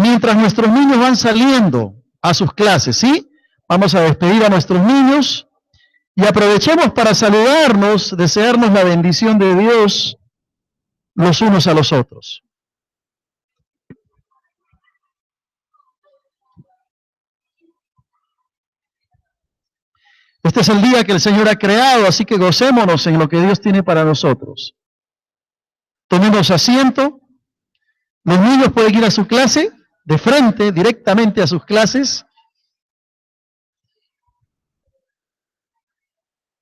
mientras nuestros niños van saliendo a sus clases, ¿sí? Vamos a despedir a nuestros niños y aprovechemos para saludarnos, desearnos la bendición de Dios los unos a los otros. Este es el día que el Señor ha creado, así que gocémonos en lo que Dios tiene para nosotros. Tomemos asiento. Los niños pueden ir a su clase, de frente, directamente a sus clases.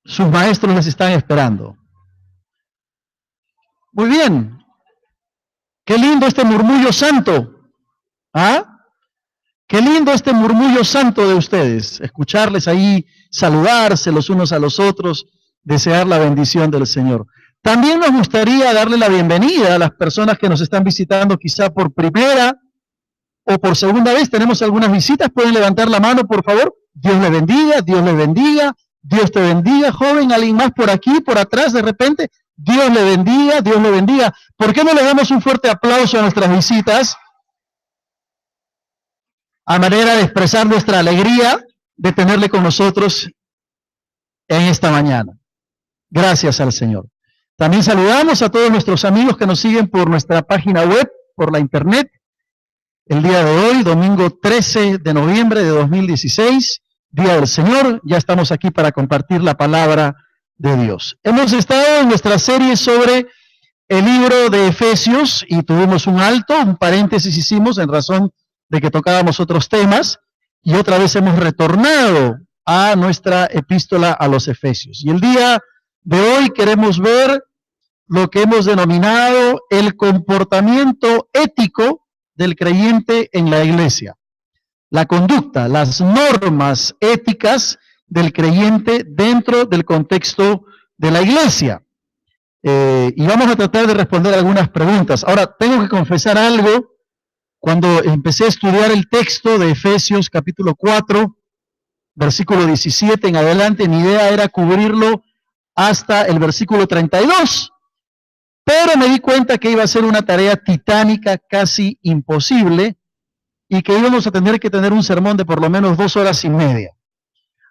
Sus maestros les están esperando. Muy bien. Qué lindo este murmullo santo. ¿Ah? Qué lindo este murmullo santo de ustedes. Escucharles ahí, saludarse los unos a los otros, desear la bendición del Señor. También nos gustaría darle la bienvenida a las personas que nos están visitando quizá por primera o por segunda vez. Tenemos algunas visitas. ¿Pueden levantar la mano, por favor? Dios le bendiga, Dios le bendiga. Dios te bendiga, joven. ¿Alguien más por aquí, por atrás, de repente? Dios le bendiga, Dios le bendiga. ¿Por qué no le damos un fuerte aplauso a nuestras visitas? A manera de expresar nuestra alegría de tenerle con nosotros en esta mañana. Gracias al Señor. También saludamos a todos nuestros amigos que nos siguen por nuestra página web, por la internet. El día de hoy, domingo 13 de noviembre de 2016, Día del Señor, ya estamos aquí para compartir la palabra de Dios. Hemos estado en nuestra serie sobre el libro de Efesios y tuvimos un alto, un paréntesis hicimos en razón de que tocábamos otros temas y otra vez hemos retornado a nuestra epístola a los Efesios. Y el día de hoy queremos ver lo que hemos denominado el comportamiento ético del creyente en la iglesia. La conducta, las normas éticas del creyente dentro del contexto de la iglesia. Y vamos a tratar de responder algunas preguntas. Ahora, tengo que confesar algo. Cuando empecé a estudiar el texto de Efesios capítulo 4, versículo 17 en adelante, mi idea era cubrirlo hasta el versículo 32. Pero me di cuenta que iba a ser una tarea titánica, casi imposible, y que íbamos a tener que tener un sermón de por lo menos 2 horas y media.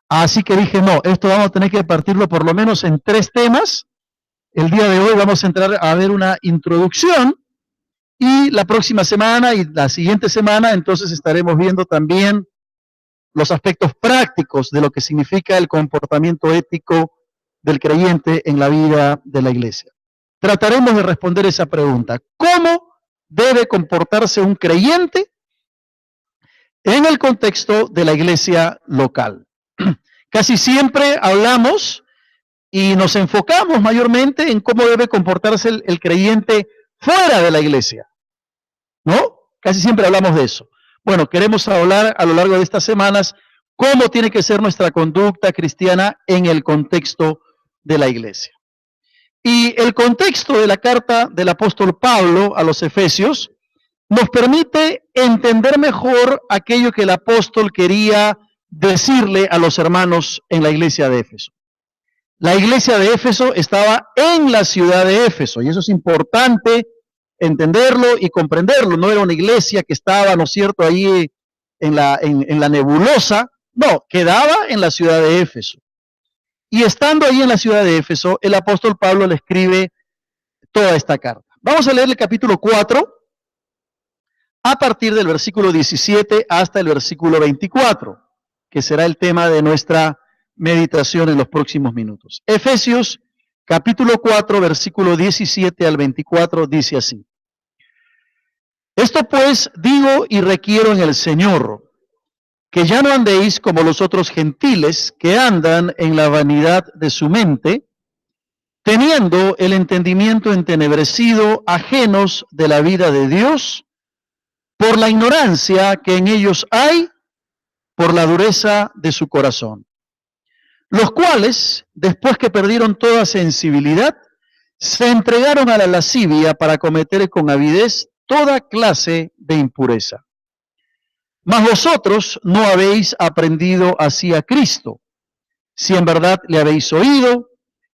Así que dije, no, esto vamos a tener que partirlo por lo menos en 3 temas. El día de hoy vamos a entrar a ver una introducción, y la próxima semana y la siguiente semana entonces estaremos viendo también los aspectos prácticos de lo que significa el comportamiento ético del creyente en la vida de la iglesia. Trataremos de responder esa pregunta. ¿Cómo debe comportarse un creyente en el contexto de la iglesia local? Casi siempre hablamos y nos enfocamos mayormente en cómo debe comportarse el creyente fuera de la iglesia, ¿no? Casi siempre hablamos de eso. Bueno, queremos hablar a lo largo de estas semanas cómo tiene que ser nuestra conducta cristiana en el contexto de la iglesia. Y el contexto de la carta del apóstol Pablo a los Efesios nos permite entender mejor aquello que el apóstol quería decirle a los hermanos en la iglesia de Éfeso. La iglesia de Éfeso estaba en la ciudad de Éfeso, y eso es importante entenderlo y comprenderlo. No era una iglesia que estaba, ¿no es cierto?, ahí en la nebulosa. No, quedaba en la ciudad de Éfeso. Y estando ahí en la ciudad de Éfeso, el apóstol Pablo le escribe toda esta carta. Vamos a leer el capítulo 4, a partir del versículo 17 hasta el versículo 24, que será el tema de nuestra meditación en los próximos minutos. Efesios, capítulo 4, versículo 17 al 24, dice así. Esto pues digo y requiero en el Señor, que ya no andéis como los otros gentiles que andan en la vanidad de su mente, teniendo el entendimiento entenebrecido, ajenos de la vida de Dios, por la ignorancia que en ellos hay, por la dureza de su corazón. Los cuales, después que perdieron toda sensibilidad, se entregaron a la lascivia para cometer con avidez toda clase de impureza. Mas vosotros no habéis aprendido así a Cristo, si en verdad le habéis oído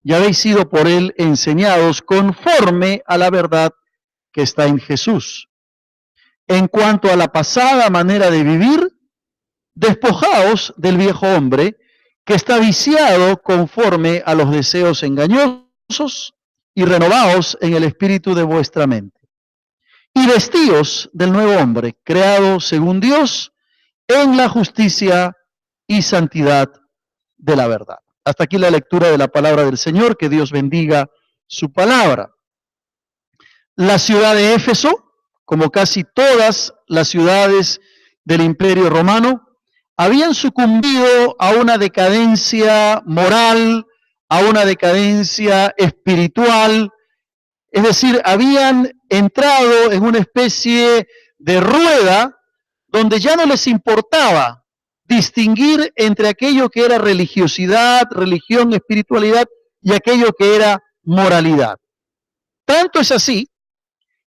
y habéis sido por él enseñados conforme a la verdad que está en Jesús. En cuanto a la pasada manera de vivir, despojaos del viejo hombre que está viciado conforme a los deseos engañosos y renovaos en el espíritu de vuestra mente. Y vestíos del nuevo hombre, creado según Dios en la justicia y santidad de la verdad. Hasta aquí la lectura de la palabra del Señor, que Dios bendiga su palabra. La ciudad de Éfeso, como casi todas las ciudades del Imperio Romano, habían sucumbido a una decadencia moral, a una decadencia espiritual, es decir, habían entrado en una especie de rueda donde ya no les importaba distinguir entre aquello que era religiosidad, religión, espiritualidad y aquello que era moralidad. Tanto es así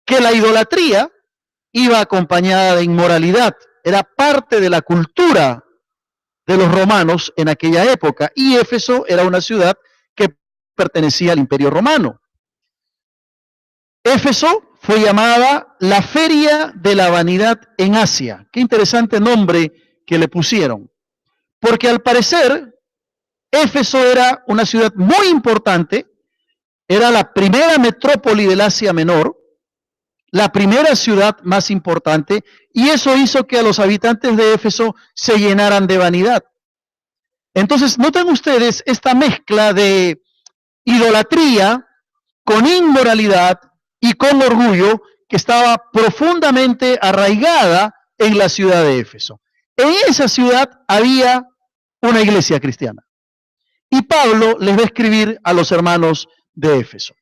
que la idolatría iba acompañada de inmoralidad, era parte de la cultura de los romanos en aquella época, y Éfeso era una ciudad que pertenecía al Imperio Romano. Éfeso fue llamada la Feria de la Vanidad en Asia. Qué interesante nombre que le pusieron, porque al parecer Éfeso era una ciudad muy importante, era la primera metrópoli del Asia Menor, la primera ciudad más importante, y eso hizo que a los habitantes de Éfeso se llenaran de vanidad. Entonces, noten ustedes esta mezcla de idolatría con inmoralidad y con orgullo que estaba profundamente arraigada en la ciudad de Éfeso. En esa ciudad había una iglesia cristiana. Y Pablo les va a escribir a los hermanos de Éfeso.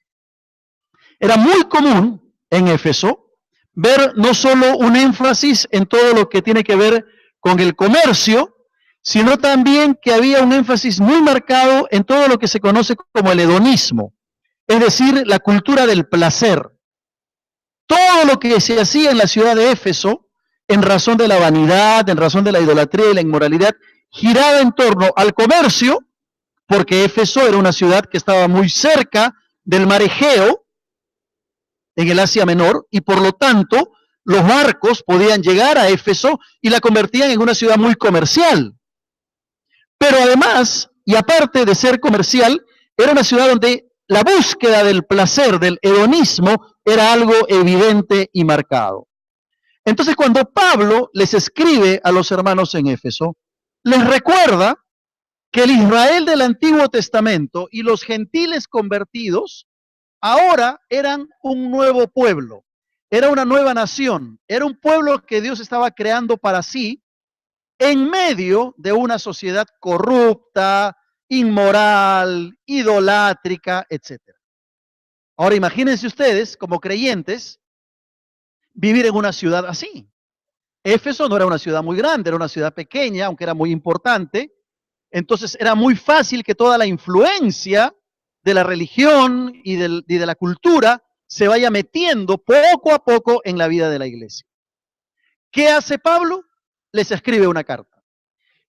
Era muy común en Éfeso ver no solo un énfasis en todo lo que tiene que ver con el comercio, sino también que había un énfasis muy marcado en todo lo que se conoce como el hedonismo, es decir, la cultura del placer. Todo lo que se hacía en la ciudad de Éfeso, en razón de la vanidad, en razón de la idolatría y la inmoralidad, giraba en torno al comercio, porque Éfeso era una ciudad que estaba muy cerca del mar Egeo, en el Asia Menor, y por lo tanto los barcos podían llegar a Éfeso y la convertían en una ciudad muy comercial. Pero además, y aparte de ser comercial, era una ciudad donde la búsqueda del placer, del hedonismo, era algo evidente y marcado. Entonces, cuando Pablo les escribe a los hermanos en Éfeso, les recuerda que el Israel del Antiguo Testamento y los gentiles convertidos ahora eran un nuevo pueblo, era una nueva nación, era un pueblo que Dios estaba creando para sí en medio de una sociedad corrupta, inmoral, idolátrica, etc. Ahora imagínense ustedes, como creyentes, vivir en una ciudad así. Éfeso no era una ciudad muy grande, era una ciudad pequeña, aunque era muy importante. Entonces era muy fácil que toda la influencia de la religión y de la cultura se vaya metiendo poco a poco en la vida de la iglesia. ¿Qué hace Pablo? Les escribe una carta.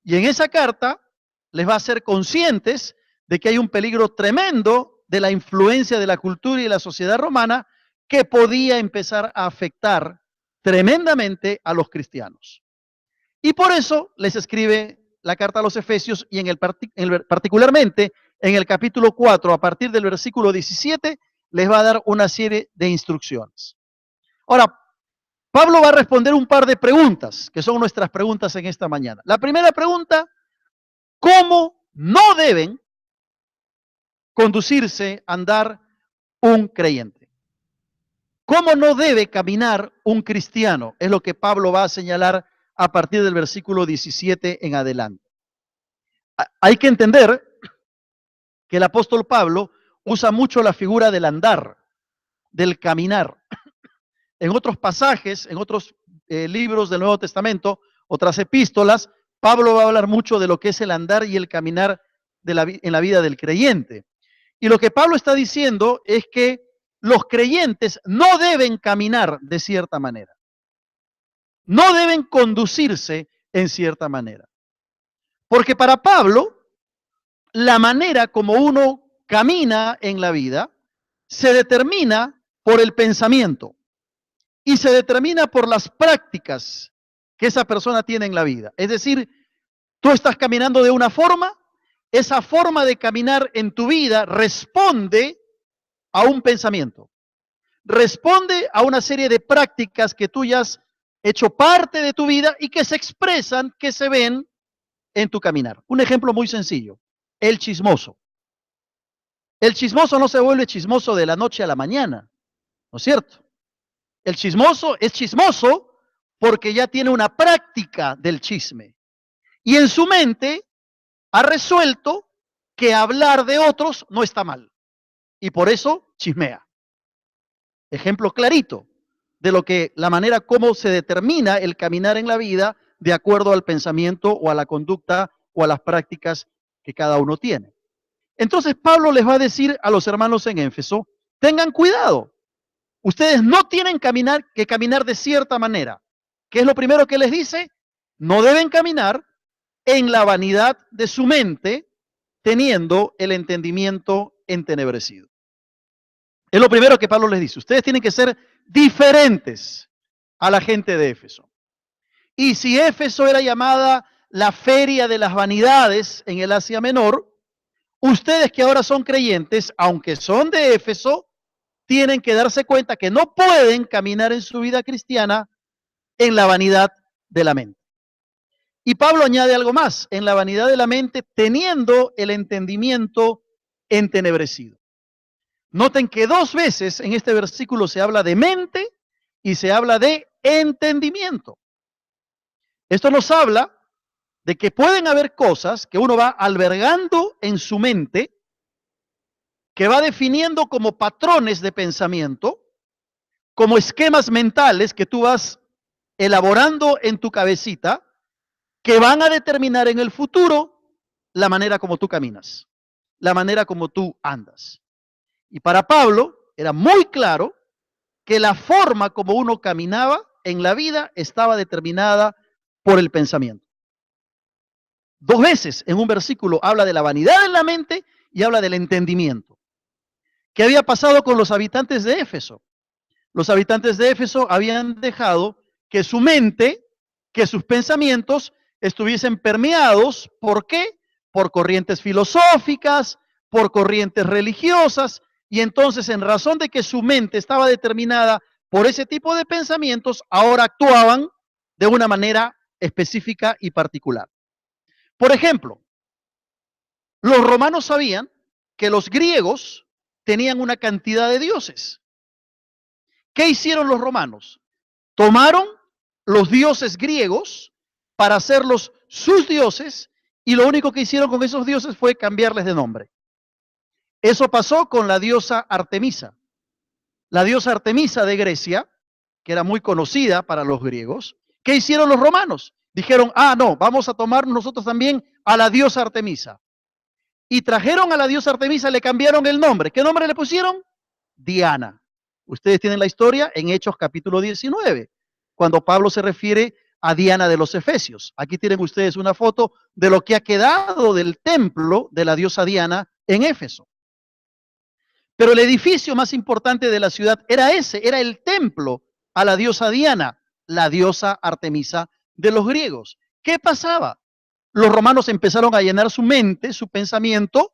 Y en esa carta les va a hacer conscientes de que hay un peligro tremendo de la influencia de la cultura y la sociedad romana que podía empezar a afectar tremendamente a los cristianos. Y por eso les escribe la carta a los Efesios y particularmente en el capítulo 4, a partir del versículo 17, les va a dar una serie de instrucciones. Ahora, Pablo va a responder un par de preguntas, que son nuestras preguntas en esta mañana. La primera pregunta, ¿cómo no deben conducirse, andar un creyente? ¿Cómo no debe caminar un cristiano? Es lo que Pablo va a señalar a partir del versículo 17 en adelante. Hay que entender que el apóstol Pablo usa mucho la figura del andar, del caminar. En otros pasajes, en otros libros del Nuevo Testamento, otras epístolas, Pablo va a hablar mucho de lo que es el andar y el caminar en la vida del creyente. Y lo que Pablo está diciendo es que los creyentes no deben caminar de cierta manera. No deben conducirse en cierta manera. Porque para Pablo, la manera como uno camina en la vida se determina por el pensamiento. y se determina por las prácticas que esa persona tiene en la vida. Es decir, tú estás caminando de una forma, esa forma de caminar en tu vida responde a un pensamiento, responde a una serie de prácticas que tú ya has hecho parte de tu vida y que se expresan, que se ven en tu caminar. Un ejemplo muy sencillo, el chismoso. El chismoso no se vuelve chismoso de la noche a la mañana, ¿no es cierto? El chismoso es chismoso porque ya tiene una práctica del chisme. Y en su mente ha resuelto que hablar de otros no está mal. Y por eso chismea. Ejemplo clarito de lo que la manera como se determina el caminar en la vida de acuerdo al pensamiento o a la conducta o a las prácticas que cada uno tiene. Entonces Pablo les va a decir a los hermanos en Éfeso, tengan cuidado. Ustedes no tienen que caminar de cierta manera. ¿Qué es lo primero que les dice? No deben caminar en la vanidad de su mente, teniendo el entendimiento entenebrecido. Es lo primero que Pablo les dice. Ustedes tienen que ser diferentes a la gente de Éfeso. Y si Éfeso era llamada la feria de las vanidades en el Asia Menor, ustedes que ahora son creyentes, aunque son de Éfeso, tienen que darse cuenta que no pueden caminar en su vida cristiana en la vanidad de la mente. Y Pablo añade algo más, en la vanidad de la mente, teniendo el entendimiento entenebrecido. Noten que 2 veces en este versículo se habla de mente y se habla de entendimiento. Esto nos habla de que pueden haber cosas que uno va albergando en su mente, que va definiendo como patrones de pensamiento, como esquemas mentales que tú vas elaborando en tu cabecita, que van a determinar en el futuro la manera como tú caminas, la manera como tú andas. Y para Pablo era muy claro que la forma como uno caminaba en la vida estaba determinada por el pensamiento. 2 veces en un versículo habla de la vanidad en la mente y habla del entendimiento. ¿Qué había pasado con los habitantes de Éfeso? Los habitantes de Éfeso habían dejado que su mente, que sus pensamientos estuviesen permeados, ¿por qué? Por corrientes filosóficas, por corrientes religiosas, y entonces en razón de que su mente estaba determinada por ese tipo de pensamientos, ahora actuaban de una manera específica y particular. Por ejemplo, los romanos sabían que los griegos tenían una cantidad de dioses. ¿Qué hicieron los romanos? Tomaron los dioses griegos para hacerlos sus dioses y lo único que hicieron con esos dioses fue cambiarles de nombre. Eso pasó con la diosa Artemisa. La diosa Artemisa de Grecia, que era muy conocida para los griegos, ¿qué hicieron los romanos? Dijeron, no, vamos a tomar nosotros también a la diosa Artemisa. Y trajeron a la diosa Artemisa, le cambiaron el nombre. ¿Qué nombre le pusieron? Diana. Ustedes tienen la historia en Hechos capítulo 19, cuando Pablo se refiere a Diana de los Efesios. Aquí tienen ustedes una foto de lo que ha quedado del templo de la diosa Diana en Éfeso. Pero el edificio más importante de la ciudad era ese, era el templo a la diosa Diana, la diosa Artemisa de los griegos. ¿Qué pasaba? Los romanos empezaron a llenar su mente, su pensamiento,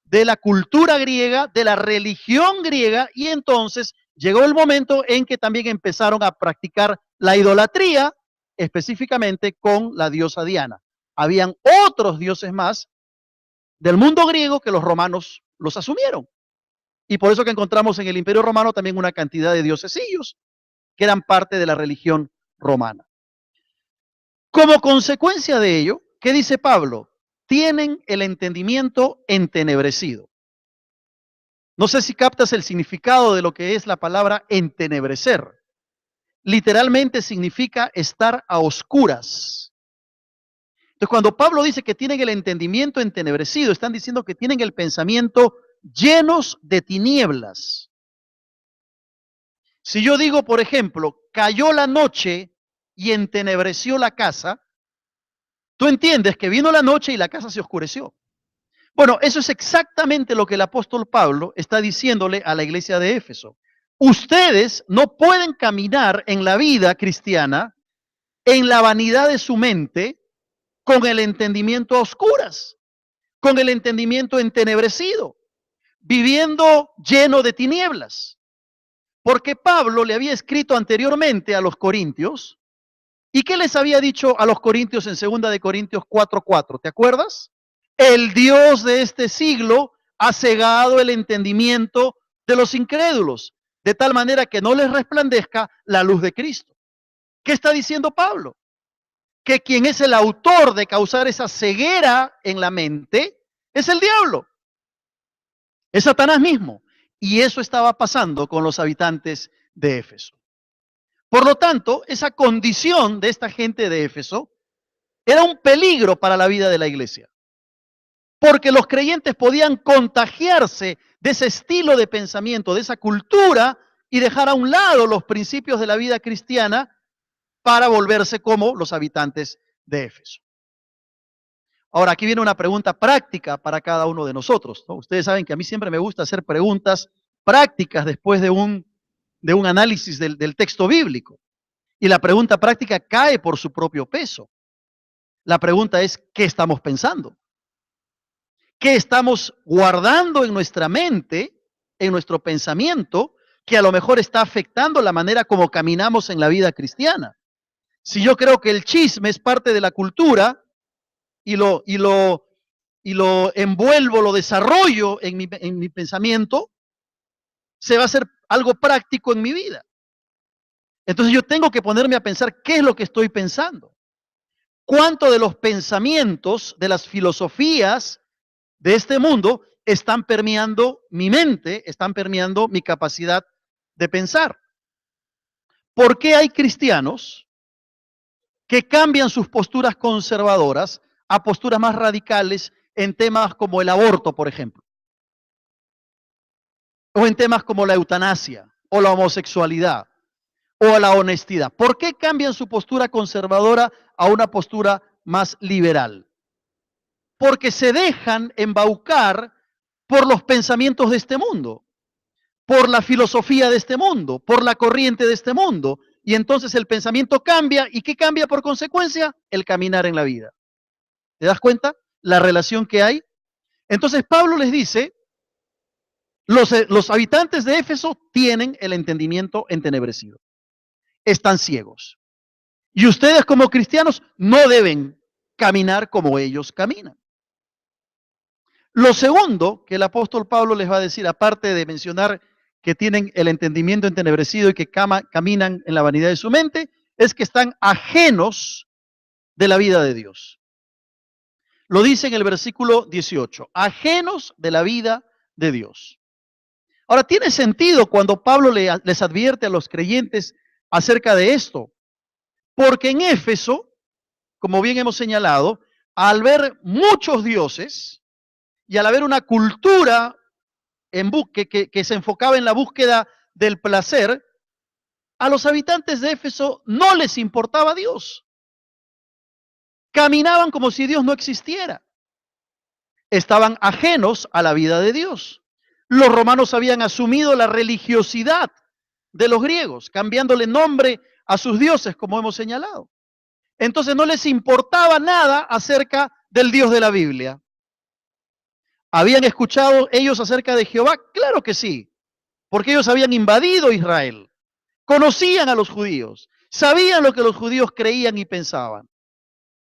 de la cultura griega, de la religión griega, y entonces llegó el momento en que también empezaron a practicar la idolatría, específicamente con la diosa Diana. Habían otros dioses más del mundo griego que los romanos los asumieron. Y por eso que encontramos en el Imperio Romano también una cantidad de diosesillos que eran parte de la religión romana. Como consecuencia de ello, ¿qué dice Pablo? Tienen el entendimiento entenebrecido. No sé si captas el significado de lo que es la palabra entenebrecer. Literalmente significa estar a oscuras. Entonces, cuando Pablo dice que tienen el entendimiento entenebrecido, están diciendo que tienen el pensamiento llenos de tinieblas. Si yo digo, por ejemplo, cayó la noche y entenebreció la casa, tú entiendes que vino la noche y la casa se oscureció. Bueno, eso es exactamente lo que el apóstol Pablo está diciéndole a la iglesia de Éfeso. Ustedes no pueden caminar en la vida cristiana en la vanidad de su mente, con el entendimiento a oscuras, con el entendimiento entenebrecido, viviendo lleno de tinieblas. Porque Pablo le había escrito anteriormente a los corintios, ¿y qué les había dicho a los corintios en 2 de Corintios 4:4? ¿Te acuerdas? El Dios de este siglo ha cegado el entendimiento de los incrédulos, de tal manera que no les resplandezca la luz de Cristo. ¿Qué está diciendo Pablo? Que quien es el autor de causar esa ceguera en la mente es el diablo, es Satanás mismo. Y eso estaba pasando con los habitantes de Éfeso. Por lo tanto, esa condición de esta gente de Éfeso era un peligro para la vida de la iglesia, porque los creyentes podían contagiarse de ese estilo de pensamiento, de esa cultura, y dejar a un lado los principios de la vida cristiana para volverse como los habitantes de Éfeso. Ahora, aquí viene una pregunta práctica para cada uno de nosotros, ¿no? Ustedes saben que a mí siempre me gusta hacer preguntas prácticas después de un análisis del texto bíblico. Y la pregunta práctica cae por su propio peso. La pregunta es, ¿qué estamos pensando? ¿Qué estamos guardando en nuestra mente, en nuestro pensamiento, que a lo mejor está afectando la manera como caminamos en la vida cristiana? Si yo creo que el chisme es parte de la cultura y lo envuelvo, lo desarrollo en mi pensamiento, se va a hacer algo práctico en mi vida. Entonces yo tengo que ponerme a pensar qué es lo que estoy pensando. ¿Cuánto de los pensamientos, de las filosofías de este mundo están permeando mi mente, están permeando mi capacidad de pensar? ¿Por qué hay cristianos que cambian sus posturas conservadoras a posturas más radicales en temas como el aborto, por ejemplo? O en temas como la eutanasia, o la homosexualidad, o la honestidad. ¿Por qué cambian su postura conservadora a una postura más liberal? Porque se dejan embaucar por los pensamientos de este mundo, por la filosofía de este mundo, por la corriente de este mundo. Y entonces el pensamiento cambia. ¿Y qué cambia por consecuencia? El caminar en la vida. ¿Te das cuenta la relación que hay? Entonces Pablo les dice, los habitantes de Éfeso tienen el entendimiento entenebrecido. Están ciegos. Y ustedes como cristianos no deben caminar como ellos caminan. Lo segundo que el apóstol Pablo les va a decir, aparte de mencionar que tienen el entendimiento entenebrecido y que caminan en la vanidad de su mente, es que están ajenos de la vida de Dios. Lo dice en el versículo 18, ajenos de la vida de Dios. Ahora, tiene sentido cuando Pablo les advierte a los creyentes acerca de esto, porque en Éfeso, como bien hemos señalado, al ver muchos dioses y al haber una cultura que se enfocaba en la búsqueda del placer, a los habitantes de Éfeso no les importaba Dios. Caminaban como si Dios no existiera. Estaban ajenos a la vida de Dios. Los romanos habían asumido la religiosidad de los griegos, cambiándole nombre a sus dioses, como hemos señalado. Entonces no les importaba nada acerca del Dios de la Biblia. ¿Habían escuchado ellos acerca de Jehová? Claro que sí, porque ellos habían invadido Israel, conocían a los judíos, sabían lo que los judíos creían y pensaban,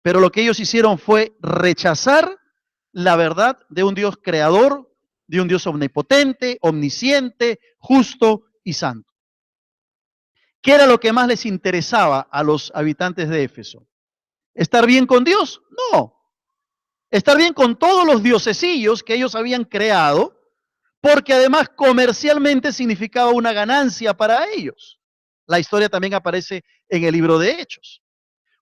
pero lo que ellos hicieron fue rechazar la verdad de un Dios creador, de un Dios omnipotente, omnisciente, justo y santo. ¿Qué era lo que más les interesaba a los habitantes de Éfeso? ¿Estar bien con Dios? No. Estar bien con todos los diosesillos que ellos habían creado, porque además comercialmente significaba una ganancia para ellos. La historia también aparece en el libro de Hechos.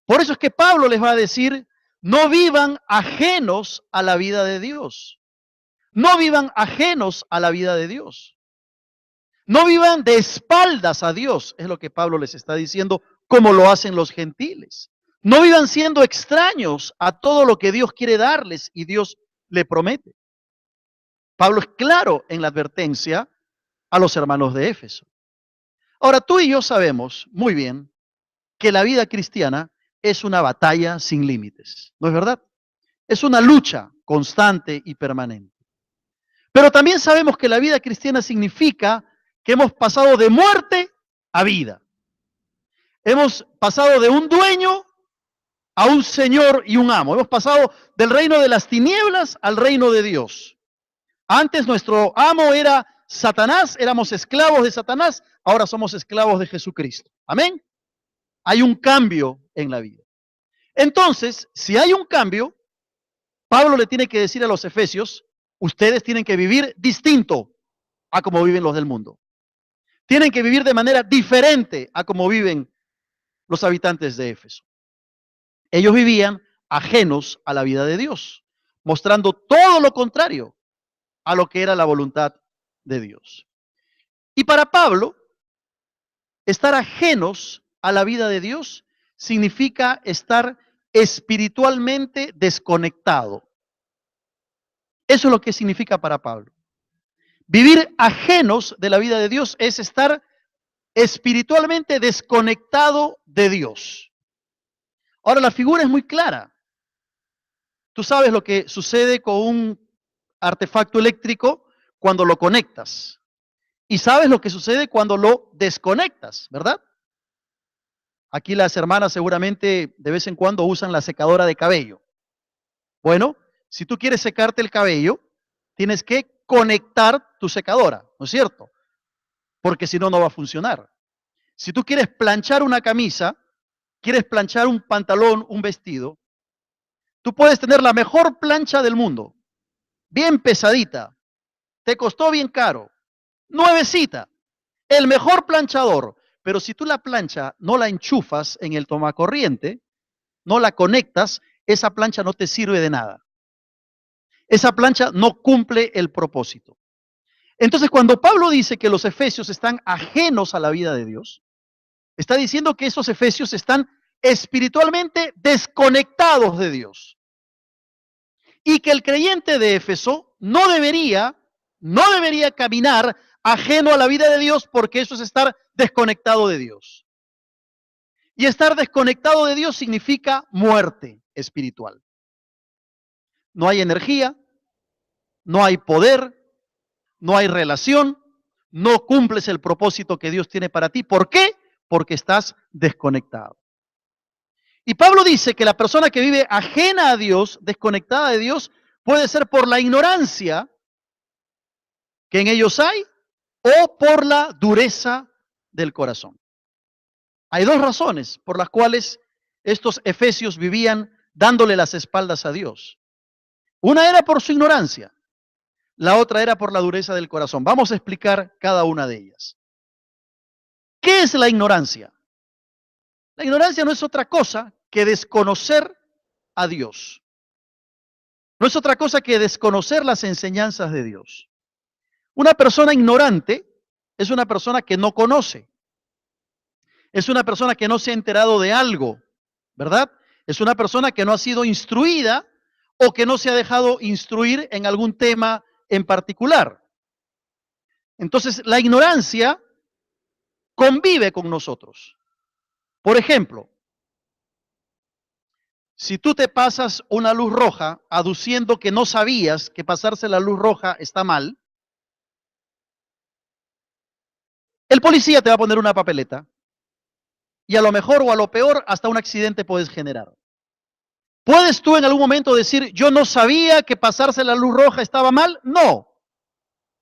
Por eso es que Pablo les va a decir, no vivan ajenos a la vida de Dios. No vivan ajenos a la vida de Dios. No vivan de espaldas a Dios, es lo que Pablo les está diciendo, como lo hacen los gentiles. No vivan siendo extraños a todo lo que Dios quiere darles y Dios le promete. Pablo es claro en la advertencia a los hermanos de Éfeso. Ahora, tú y yo sabemos muy bien que la vida cristiana es una batalla sin límites, ¿no es verdad? Es una lucha constante y permanente. Pero también sabemos que la vida cristiana significa que hemos pasado de muerte a vida. Hemos pasado de un dueño a un señor y un amo. Hemos pasado del reino de las tinieblas al reino de Dios. Antes nuestro amo era Satanás, éramos esclavos de Satanás, ahora somos esclavos de Jesucristo. Amén. Hay un cambio en la vida. Entonces, si hay un cambio, Pablo le tiene que decir a los efesios, ustedes tienen que vivir distinto a como viven los del mundo. Tienen que vivir de manera diferente a como viven los habitantes de Éfeso. Ellos vivían ajenos a la vida de Dios, mostrando todo lo contrario a lo que era la voluntad de Dios. Y para Pablo, estar ajenos a la vida de Dios significa estar espiritualmente desconectado. Eso es lo que significa para Pablo. Vivir ajenos de la vida de Dios es estar espiritualmente desconectado de Dios. Ahora, la figura es muy clara. Tú sabes lo que sucede con un artefacto eléctrico cuando lo conectas. Y sabes lo que sucede cuando lo desconectas, ¿verdad? Aquí las hermanas seguramente de vez en cuando usan la secadora de cabello. Bueno, si tú quieres secarte el cabello, tienes que conectar tu secadora, ¿no es cierto? Porque si no, no va a funcionar. Si tú quieres planchar una camisa, quieres planchar un pantalón, un vestido, tú puedes tener la mejor plancha del mundo, bien pesadita, te costó bien caro, nuevecita, el mejor planchador, pero si tú la plancha no la enchufas en el tomacorriente, no la conectas, esa plancha no te sirve de nada. Esa plancha no cumple el propósito. Entonces, cuando Pablo dice que los efesios están ajenos a la vida de Dios, está diciendo que esos efesios están espiritualmente desconectados de Dios. Y que el creyente de Éfeso no debería caminar ajeno a la vida de Dios, porque eso es estar desconectado de Dios. Y estar desconectado de Dios significa muerte espiritual. No hay energía, no hay poder, no hay relación, no cumples el propósito que Dios tiene para ti. ¿Por qué? Porque estás desconectado. Y Pablo dice que la persona que vive ajena a Dios, desconectada de Dios, puede ser por la ignorancia que en ellos hay o por la dureza del corazón. Hay dos razones por las cuales estos efesios vivían dándole las espaldas a Dios. Una era por su ignorancia, la otra era por la dureza del corazón. Vamos a explicar cada una de ellas. ¿Qué es la ignorancia? La ignorancia no es otra cosa que desconocer a Dios. No es otra cosa que desconocer las enseñanzas de Dios. Una persona ignorante es una persona que no conoce. Es una persona que no se ha enterado de algo, ¿verdad? Es una persona que no ha sido instruida o que no se ha dejado instruir en algún tema en particular. Entonces, la ignorancia convive con nosotros. Por ejemplo, si tú te pasas una luz roja aduciendo que no sabías que pasarse la luz roja está mal, el policía te va a poner una papeleta y a lo mejor o a lo peor hasta un accidente puedes generar. ¿Puedes tú en algún momento decir, yo no sabía que pasarse la luz roja estaba mal? No.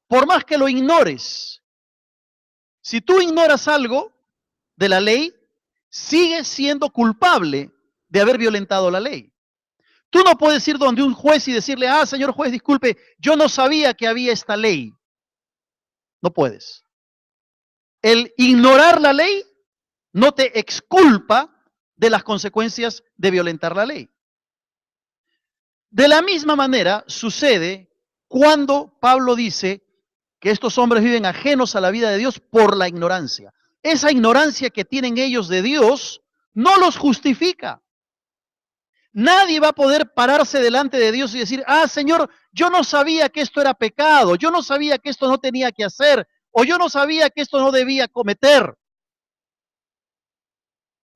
Por más que lo ignores. Si tú ignoras algo de la ley, sigues siendo culpable de haber violentado la ley. Tú no puedes ir donde un juez y decirle, señor juez, disculpe, yo no sabía que había esta ley. No puedes. El ignorar la ley no te exculpa de las consecuencias de violentar la ley. De la misma manera sucede cuando Pablo dice que estos hombres viven ajenos a la vida de Dios por la ignorancia. Esa ignorancia que tienen ellos de Dios no los justifica. Nadie va a poder pararse delante de Dios y decir, Señor, yo no sabía que esto era pecado, yo no sabía que esto no tenía que hacer, o yo no sabía que esto no debía cometer.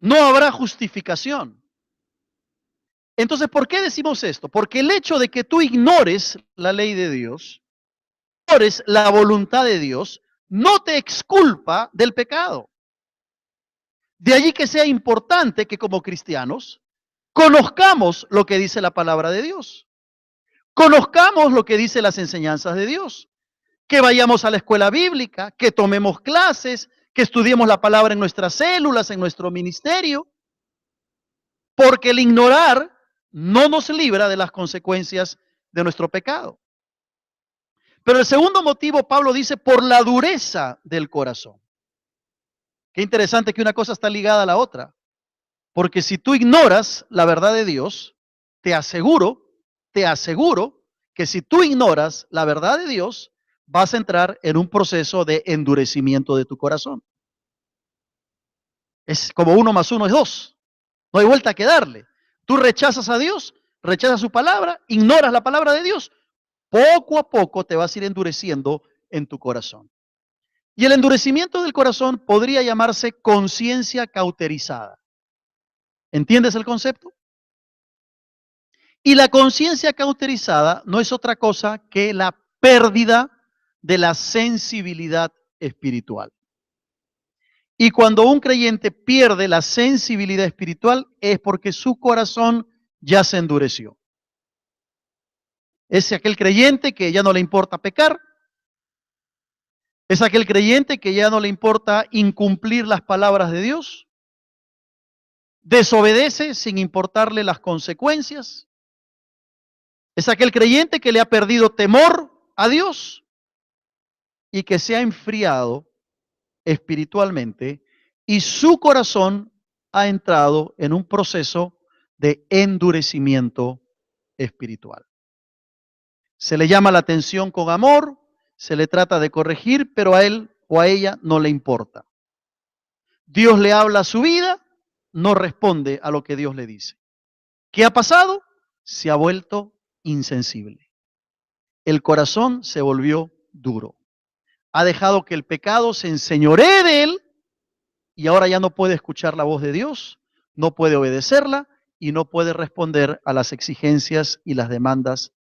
no habrá justificación. Entonces, ¿por qué decimos esto? Porque el hecho de que tú ignores la ley de Dios, ignores la voluntad de Dios, no te exculpa del pecado. De allí que sea importante que como cristianos conozcamos lo que dice la palabra de Dios, conozcamos lo que dice las enseñanzas de Dios, que vayamos a la escuela bíblica, que tomemos clases, que estudiemos la palabra en nuestras células, en nuestro ministerio, porque el ignorar no nos libra de las consecuencias de nuestro pecado. Pero el segundo motivo, Pablo dice, por la dureza del corazón. Qué interesante que una cosa está ligada a la otra. Porque si tú ignoras la verdad de Dios, te aseguro que si tú ignoras la verdad de Dios, vas a entrar en un proceso de endurecimiento de tu corazón. Es como 1 más 1 es 2. No hay vuelta que darle. Tú rechazas a Dios, rechazas su palabra, ignoras la palabra de Dios, poco a poco te vas a ir endureciendo en tu corazón. Y el endurecimiento del corazón podría llamarse conciencia cauterizada. ¿Entiendes el concepto? Y la conciencia cauterizada no es otra cosa que la pérdida de la sensibilidad espiritual. Y cuando un creyente pierde la sensibilidad espiritual es porque su corazón ya se endureció. Es aquel creyente que ya no le importa pecar. Es aquel creyente que ya no le importa incumplir las palabras de Dios. Desobedece sin importarle las consecuencias. Es aquel creyente que le ha perdido temor a Dios y que se ha enfriado espiritualmente y su corazón ha entrado en un proceso de endurecimiento espiritual. Se le llama la atención con amor, se le trata de corregir, pero a él o a ella no le importa. Dios le habla a su vida, no responde a lo que Dios le dice. ¿Qué ha pasado? Se ha vuelto insensible. El corazón se volvió duro. Ha dejado que el pecado se enseñoree de él y ahora ya no puede escuchar la voz de Dios, no puede obedecerla y no puede responder a las exigencias y las demandas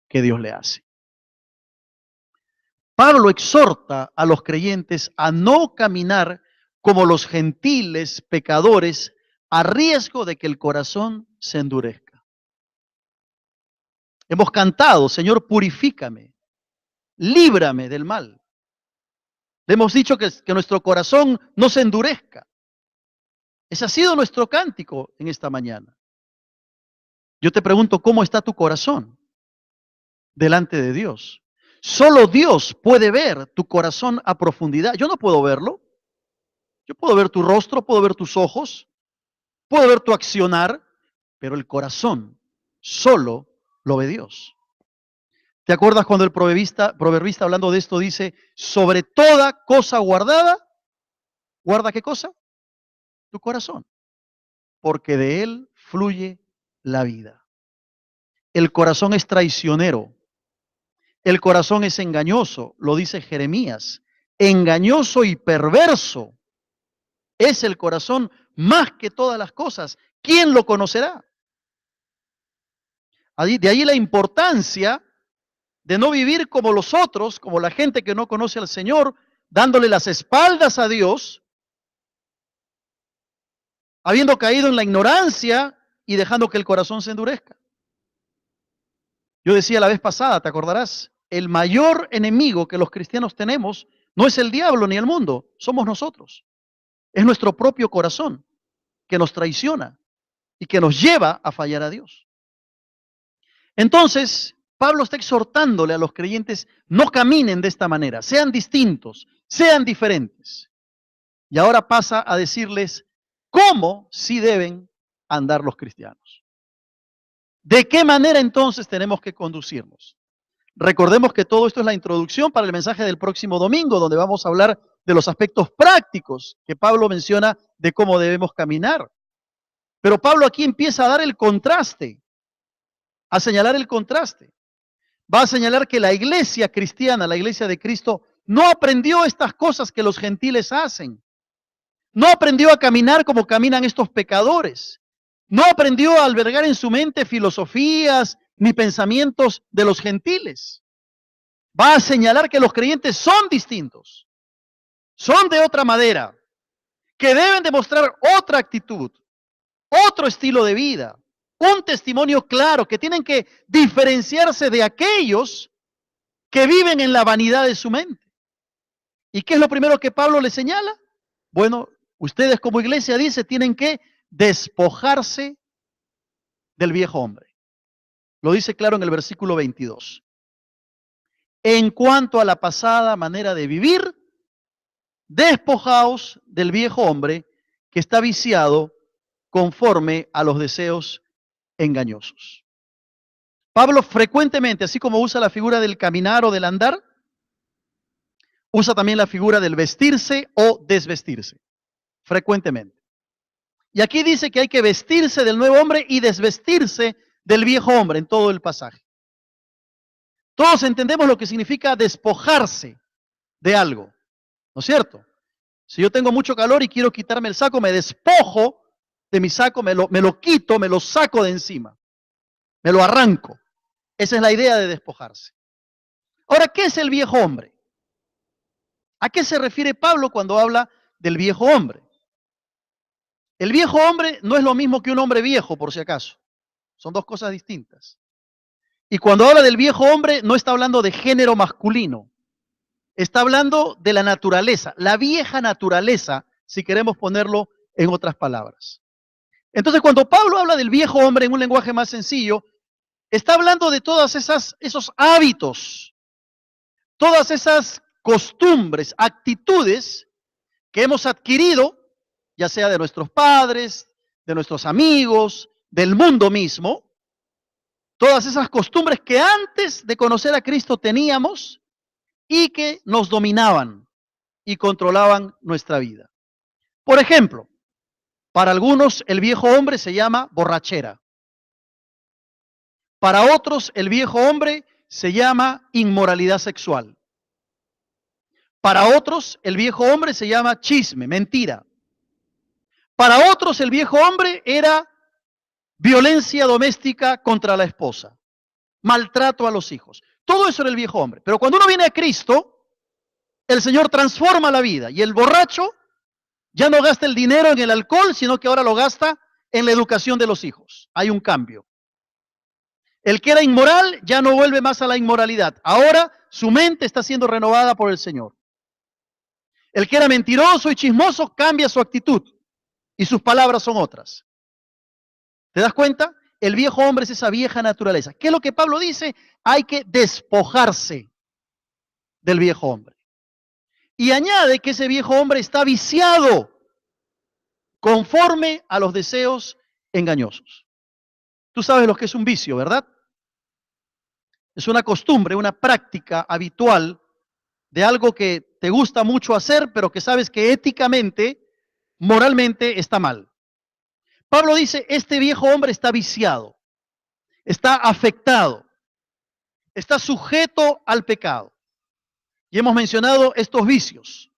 que Dios le hace. Pablo exhorta a los creyentes a no caminar como los gentiles pecadores a riesgo de que el corazón se endurezca. Hemos cantado, Señor, purifícame, líbrame del mal. Le hemos dicho que nuestro corazón no se endurezca. Ese ha sido nuestro cántico en esta mañana. Yo te pregunto, ¿cómo está tu corazón delante de Dios? Solo Dios puede ver tu corazón a profundidad. Yo no puedo verlo. Yo puedo ver tu rostro, puedo ver tus ojos, puedo ver tu accionar, pero el corazón solo lo ve Dios. ¿Te acuerdas cuando el proverbista hablando de esto dice, sobre toda cosa guardada, ¿guarda qué cosa? Tu corazón, porque de él fluye la vida. El corazón es traicionero, el corazón es engañoso, lo dice Jeremías, engañoso y perverso es el corazón más que todas las cosas. ¿Quién lo conocerá? De ahí la importancia de no vivir como los otros, como la gente que no conoce al Señor, dándole las espaldas a Dios, habiendo caído en la ignorancia y dejando que el corazón se endurezca. Yo decía la vez pasada, ¿te acordarás? El mayor enemigo que los cristianos tenemos no es el diablo ni el mundo, somos nosotros. Es nuestro propio corazón que nos traiciona y que nos lleva a fallar a Dios. Entonces, Pablo está exhortándole a los creyentes, no caminen de esta manera, sean distintos, sean diferentes. Y ahora pasa a decirles cómo sí deben andar los cristianos. ¿De qué manera entonces tenemos que conducirnos? Recordemos que todo esto es la introducción para el mensaje del próximo domingo, donde vamos a hablar de los aspectos prácticos que Pablo menciona de cómo debemos caminar. Pero Pablo aquí empieza a dar el contraste, a señalar el contraste. Va a señalar que la iglesia cristiana, la iglesia de Cristo, no aprendió estas cosas que los gentiles hacen. No aprendió a caminar como caminan estos pecadores. No aprendió a albergar en su mente filosofías ni pensamientos de los gentiles. Va a señalar que los creyentes son distintos, son de otra madera, que deben demostrar otra actitud, otro estilo de vida, un testimonio claro, que tienen que diferenciarse de aquellos que viven en la vanidad de su mente. ¿Y qué es lo primero que Pablo le señala? Bueno, ustedes como iglesia, dice, tienen que despojarse del viejo hombre. Lo dice claro en el versículo 22. En cuanto a la pasada manera de vivir, despojaos del viejo hombre que está viciado conforme a los deseos engañosos. Pablo frecuentemente, así como usa la figura del caminar o del andar, usa también la figura del vestirse o desvestirse, frecuentemente. Y aquí dice que hay que vestirse del nuevo hombre y desvestirse del viejo hombre en todo el pasaje. Todos entendemos lo que significa despojarse de algo, ¿no es cierto? Si yo tengo mucho calor y quiero quitarme el saco, me despojo de mi saco, me lo quito, me lo saco de encima, me lo arranco. Esa es la idea de despojarse. Ahora, ¿qué es el viejo hombre? ¿A qué se refiere Pablo cuando habla del viejo hombre? El viejo hombre no es lo mismo que un hombre viejo, por si acaso. Son dos cosas distintas. Y cuando habla del viejo hombre, no está hablando de género masculino. Está hablando de la naturaleza, la vieja naturaleza, si queremos ponerlo en otras palabras. Entonces, cuando Pablo habla del viejo hombre en un lenguaje más sencillo, está hablando de todas esos hábitos, todas esas costumbres, actitudes que hemos adquirido, ya sea de nuestros padres, de nuestros amigos, del mundo mismo, todas esas costumbres que antes de conocer a Cristo teníamos y que nos dominaban y controlaban nuestra vida. Por ejemplo, para algunos el viejo hombre se llama borrachera. Para otros el viejo hombre se llama inmoralidad sexual. Para otros el viejo hombre se llama chisme, mentira. Para otros el viejo hombre era violencia doméstica contra la esposa, maltrato a los hijos. Todo eso era el viejo hombre. Pero cuando uno viene a Cristo, el Señor transforma la vida y el borracho ya no gasta el dinero en el alcohol, sino que ahora lo gasta en la educación de los hijos. Hay un cambio. El que era inmoral ya no vuelve más a la inmoralidad. Ahora su mente está siendo renovada por el Señor. El que era mentiroso y chismoso cambia su actitud y sus palabras son otras. ¿Te das cuenta? El viejo hombre es esa vieja naturaleza. ¿Qué es lo que Pablo dice? Hay que despojarse del viejo hombre. Y añade que ese viejo hombre está viciado conforme a los deseos engañosos. Tú sabes lo que es un vicio, ¿verdad? Es una costumbre, una práctica habitual de algo que te gusta mucho hacer, pero que sabes que éticamente, moralmente está mal. Pablo dice, este viejo hombre está viciado, está afectado, está sujeto al pecado. Y hemos mencionado estos vicios,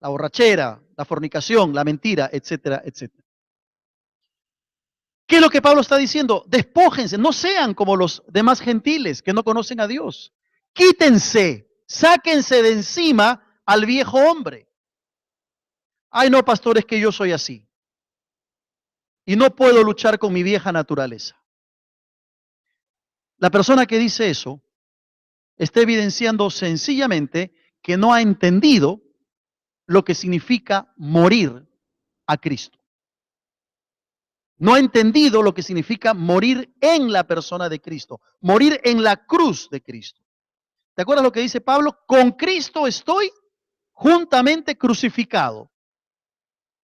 la borrachera, la fornicación, la mentira, etcétera, etcétera. ¿Qué es lo que Pablo está diciendo? Despójense, no sean como los demás gentiles que no conocen a Dios. Quítense, sáquense de encima al viejo hombre. Ay, no, pastor, es que yo soy así. Y no puedo luchar con mi vieja naturaleza. La persona que dice eso está evidenciando sencillamente que no ha entendido lo que significa morir a Cristo. No ha entendido lo que significa morir en la persona de Cristo, morir en la cruz de Cristo. ¿Te acuerdas lo que dice Pablo? Con Cristo estoy juntamente crucificado.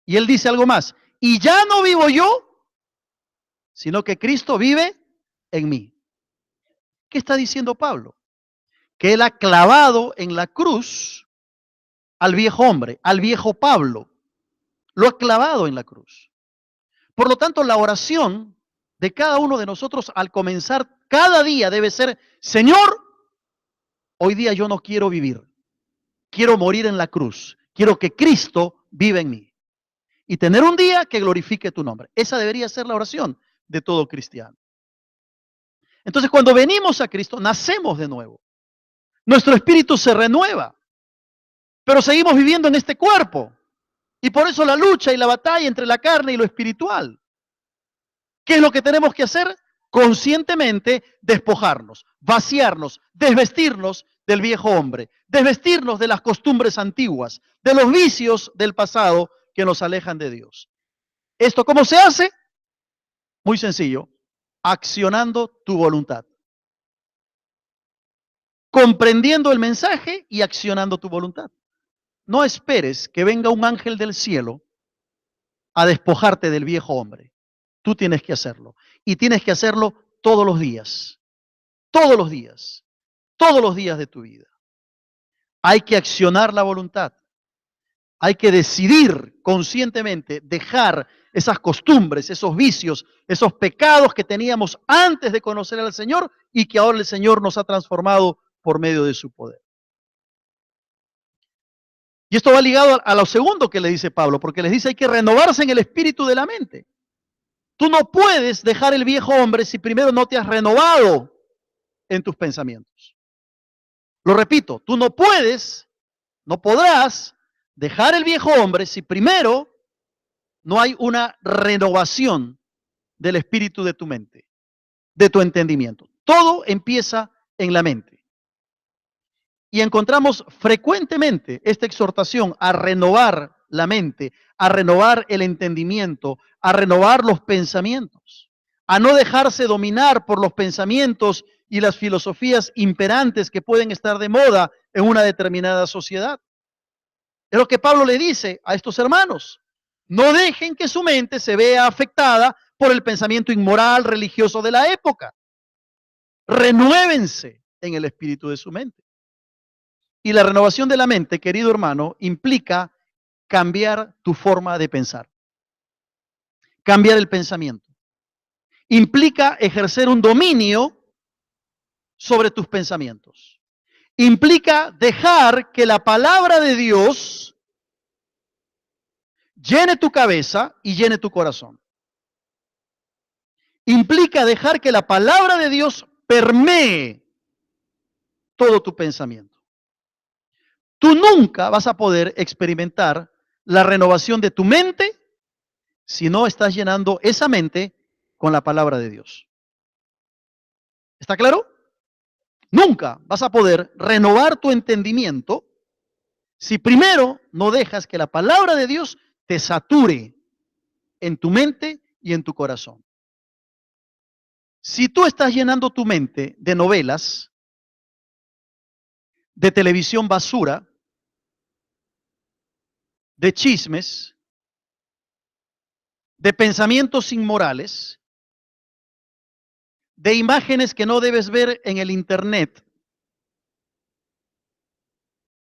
Y él dice algo más. Y ya no vivo yo, sino que Cristo vive en mí. ¿Qué está diciendo Pablo? Que él ha clavado en la cruz al viejo hombre, al viejo Pablo. Lo ha clavado en la cruz. Por lo tanto, la oración de cada uno de nosotros al comenzar cada día debe ser, Señor, hoy día yo no quiero vivir. Quiero morir en la cruz. Quiero que Cristo viva en mí. y tener un día que glorifique tu nombre. Esa debería ser la oración de todo cristiano. Entonces, cuando venimos a Cristo, nacemos de nuevo. Nuestro espíritu se renueva, pero seguimos viviendo en este cuerpo. Y por eso la lucha y la batalla entre la carne y lo espiritual. ¿Qué es lo que tenemos que hacer? Conscientemente despojarnos, vaciarnos, desvestirnos del viejo hombre, desvestirnos de las costumbres antiguas, de los vicios del pasado que nos alejan de Dios. ¿Esto cómo se hace? Muy sencillo, accionando tu voluntad. Comprendiendo el mensaje y accionando tu voluntad. No esperes que venga un ángel del cielo a despojarte del viejo hombre. Tú tienes que hacerlo. Y tienes que hacerlo todos los días. Todos los días. Todos los días de tu vida. Hay que accionar la voluntad. Hay que decidir conscientemente dejar esas costumbres, esos vicios, esos pecados que teníamos antes de conocer al Señor y que ahora el Señor nos ha transformado por medio de su poder. Y esto va ligado a lo segundo que le dice Pablo, porque les dice hay que renovarse en el espíritu de la mente. Tú no puedes dejar el viejo hombre si primero no te has renovado en tus pensamientos. Lo repito, tú no puedes, no podrás dejar el viejo hombre si primero no hay una renovación del espíritu de tu mente, de tu entendimiento. Todo empieza en la mente. Y encontramos frecuentemente esta exhortación a renovar la mente, a renovar el entendimiento, a renovar los pensamientos, a no dejarse dominar por los pensamientos y las filosofías imperantes que pueden estar de moda en una determinada sociedad. Es lo que Pablo le dice a estos hermanos. No dejen que su mente se vea afectada por el pensamiento inmoral, religioso de la época. Renuévense en el espíritu de su mente. Y la renovación de la mente, querido hermano, implica cambiar tu forma de pensar. Cambiar el pensamiento. Implica ejercer un dominio sobre tus pensamientos. Implica dejar que la palabra de Dios llene tu cabeza y llene tu corazón. Implica dejar que la palabra de Dios permee todo tu pensamiento. Tú nunca vas a poder experimentar la renovación de tu mente si no estás llenando esa mente con la palabra de Dios. ¿Está claro? Nunca vas a poder renovar tu entendimiento si primero no dejas que la palabra de Dios te sature en tu mente y en tu corazón. Si tú estás llenando tu mente de novelas, de televisión basura, de chismes, de pensamientos inmorales, de imágenes que no debes ver en el internet,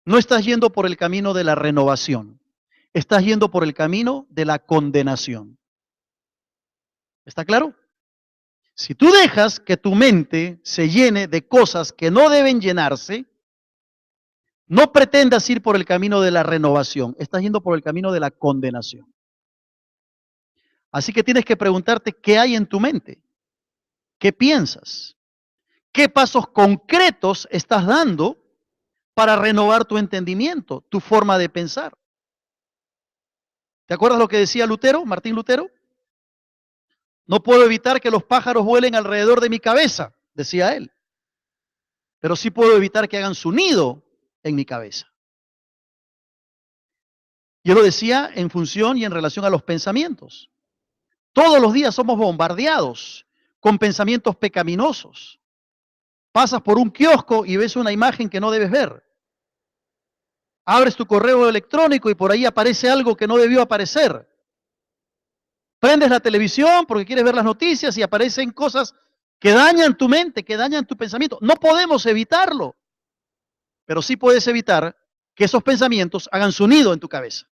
no estás yendo por el camino de la renovación, estás yendo por el camino de la condenación. ¿Está claro? Si tú dejas que tu mente se llene de cosas que no deben llenarse, no pretendas ir por el camino de la renovación, estás yendo por el camino de la condenación. Así que tienes que preguntarte qué hay en tu mente, qué piensas, qué pasos concretos estás dando para renovar tu entendimiento, tu forma de pensar. ¿Te acuerdas lo que decía Lutero, Martín Lutero? No puedo evitar que los pájaros vuelen alrededor de mi cabeza, decía él, pero sí puedo evitar que hagan su nido en mi cabeza. Yo lo decía en función y en relación a los pensamientos. Todos los días somos bombardeados con pensamientos pecaminosos. Pasas por un kiosco y ves una imagen que no debes ver. Abres tu correo electrónico y por ahí aparece algo que no debió aparecer. Prendes la televisión porque quieres ver las noticias y aparecen cosas que dañan tu mente, que dañan tu pensamiento. No podemos evitarlo, pero sí puedes evitar que esos pensamientos hagan su nido en tu cabeza.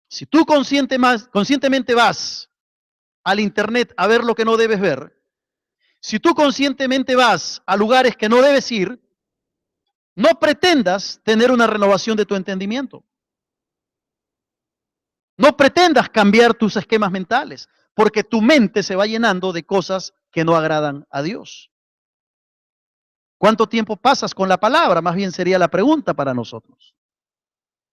Si tú conscientemente vas al internet a ver lo que no debes ver, si tú conscientemente vas a lugares que no debes ir, no pretendas tener una renovación de tu entendimiento. No pretendas cambiar tus esquemas mentales, porque tu mente se va llenando de cosas que no agradan a Dios. ¿Cuánto tiempo pasas con la palabra? Más bien sería la pregunta para nosotros.